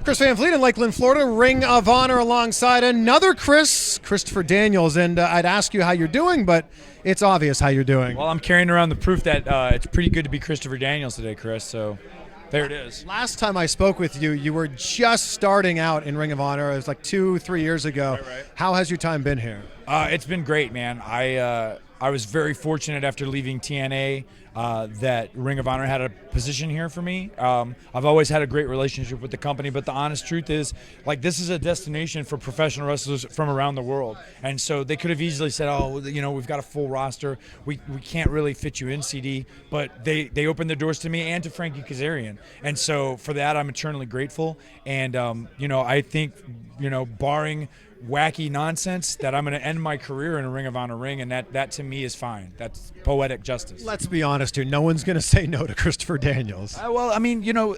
Chris Van Vliet in Lakeland, Florida. Ring of Honor alongside another Christopher Daniels. And I'd ask you how you're doing, but it's obvious how you're doing. Well, I'm carrying around the proof that it's pretty good to be Christopher Daniels today, Chris. So there it is. Last time I spoke with you, you were just starting out in Ring of Honor. It was like 2-3 years ago. Right. How has your time been here? It's been great, man. I was very fortunate after leaving TNA that Ring of Honor had a position here for me. I've always had a great relationship with the company, but the honest truth is, like, this is a destination for professional wrestlers from around the world. And so they could have easily said, oh, you know, we've got a full roster. We can't really fit you in, CD. But they opened their doors to me and to Frankie Kazarian. And so for that, I'm eternally grateful. And, you know, I think, you know, barring wacky nonsense, that I'm going to end my career in a Ring of Honor ring, and that to me is fine. That's poetic justice. Let's be honest here. No one's going to say no to Christopher Daniels. Well, I mean, you know,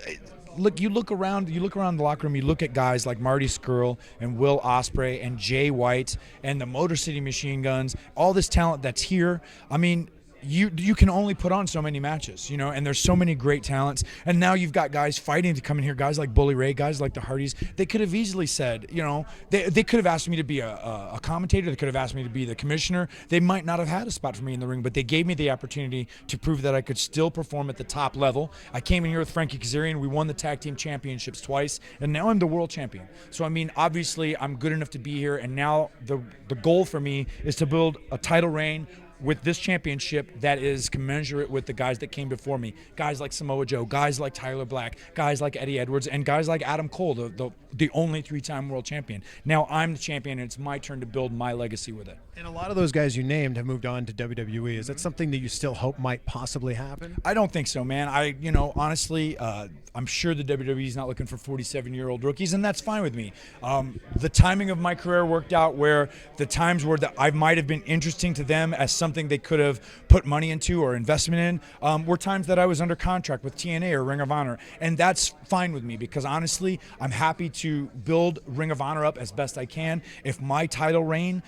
you look around the locker room, you look at guys like Marty Scurll and Will Ospreay and Jay White and the Motor City Machine Guns, all this talent that's here. I mean, you can only put on so many matches, you know, and there's so many great talents. And now you've got guys fighting to come in here, guys like Bully Ray, guys like the Hardys. They could have easily said, you know, they could have asked me to be a commentator. They could have asked me to be the commissioner. They might not have had a spot for me in the ring, but they gave me the opportunity to prove that I could still perform at the top level. I came in here with Frankie Kazarian. We won the tag team championships twice, and now I'm the world champion. So, I mean, obviously I'm good enough to be here, and now the goal for me is to build a title reign with this championship that is commensurate with the guys that came before me. Guys like Samoa Joe, guys like Tyler Black, guys like Eddie Edwards, and guys like Adam Cole, the only 3-time world champion. Now I'm the champion, and it's my turn to build my legacy with it. And a lot of those guys you named have moved on to WWE. Is that something that you still hope might possibly happen? I don't think so, man. You know, honestly, I'm sure the WWE is not looking for 47-year-old rookies, and that's fine with me. The timing of my career worked out where the times where I might have been interesting to them as something they could have put money into or investment in were times that I was under contract with TNA or Ring of Honor, and that's fine with me because honestly, I'm happy to build Ring of Honor up as best I can. If my title reign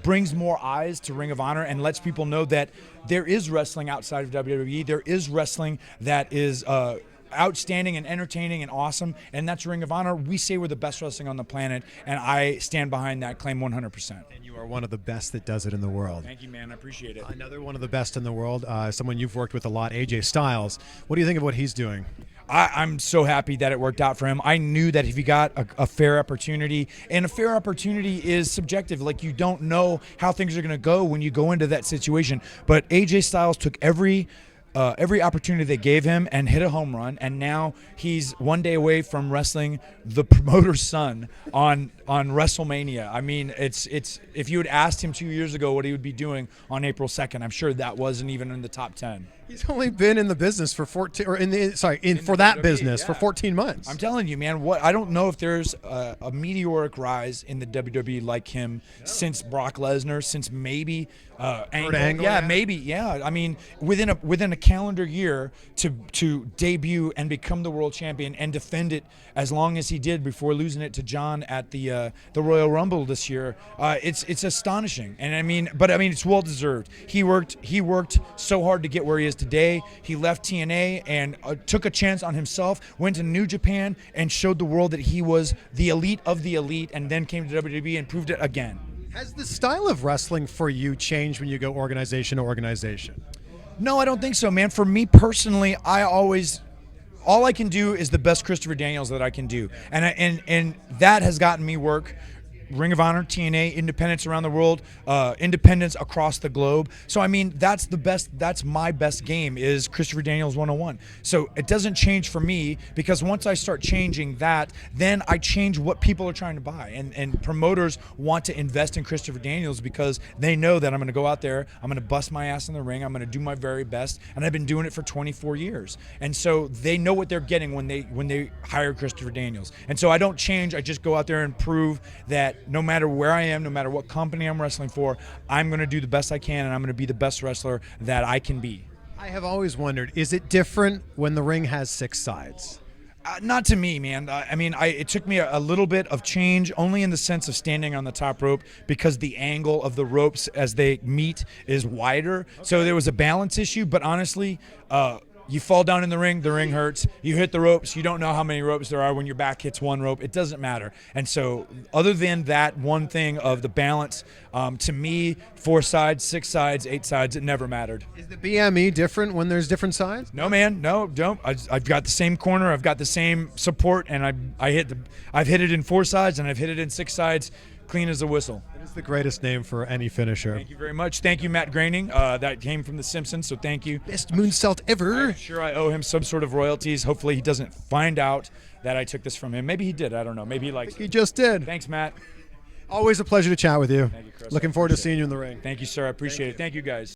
brings more eyes to Ring of Honor and lets people know that there is wrestling outside of WWE, there is wrestling that is outstanding and entertaining and awesome, and that's Ring of Honor. We say we're the best wrestling on the planet, and I stand behind that claim 100%. And you are one of the best that does it in the world. Thank you, man. I appreciate it. Another one of the best in the world, someone you've worked with a lot, AJ Styles. What do you think of what he's doing? I'm so happy that it worked out for him. I knew that if he got a fair opportunity, and a fair opportunity is subjective, like you don't know how things are going to go when you go into that situation, but AJ Styles took every opportunity they gave him and hit a home run, and now he's one day away from wrestling the promoter's son on WrestleMania. I mean, it's if you had asked him 2 years ago what he would be doing on April 2nd, I'm sure that wasn't even in the top 10. He's only been in the business for 14, or for that business for 14 months. I'm telling you, man. I don't know if there's a meteoric rise in the WWE like him since Brock Lesnar, since maybe Angle. Yeah, maybe. Yeah, I mean, within a calendar year to debut and become the world champion and defend it as long as he did before losing it to John at the Royal Rumble this year. It's astonishing, and I mean, it's well deserved. He worked so hard to get where he is today. He left TNA and took a chance on himself, went to New Japan and showed the world that he was the elite of the elite, and then came to WWE and proved it again. Has the style of wrestling for you changed when you go organization to organization? No, I don't think so, man. For me personally, all I can do is the best Christopher Daniels that I can do, and that has gotten me work. Ring of Honor, TNA, independents around the world, independents across the globe. So, I mean, that's my best game is Christopher Daniels 101. So it doesn't change for me because once I start changing that, then I change what people are trying to buy. And promoters want to invest in Christopher Daniels because they know that I'm going to go out there, I'm going to bust my ass in the ring, I'm going to do my very best, and I've been doing it for 24 years. And so they know what they're getting when they hire Christopher Daniels. And so I don't change, I just go out there and prove that no matter where I am, no matter what company I'm wrestling for, I'm going to do the best I can, and I'm going to be the best wrestler that I can be. I have always wondered, is it different when the ring has 6 sides? Not to me, man. It took me a little bit of change, only in the sense of standing on the top rope because the angle of the ropes as they meet is wider. So there was a balance issue, but honestly, You fall down in the ring hurts. You hit the ropes, you don't know how many ropes there are when your back hits one rope. It doesn't matter. And so other than that one thing of the balance, to me, 4 sides, 6 sides, 8 sides, it never mattered. Is the BME different when there's different sides? No, man, no, don't. I've got the same corner, I've got the same support, and I've hit it in 4 sides and I've hit it in 6 sides, clean as a whistle. It is the greatest name for any finisher. Thank you very much. Thank you, Matt Groening. That came from The Simpsons, so thank you. Best moonsault ever. I'm sure I owe him some sort of royalties. Hopefully he doesn't find out that I took this from him. Maybe he did. I don't know. Maybe he likes it. He just did. Thanks, Matt. Always a pleasure to chat with you. Thank you, Chris. Looking forward to seeing you in the ring. Thank you, sir. I appreciate it. Thank you, guys.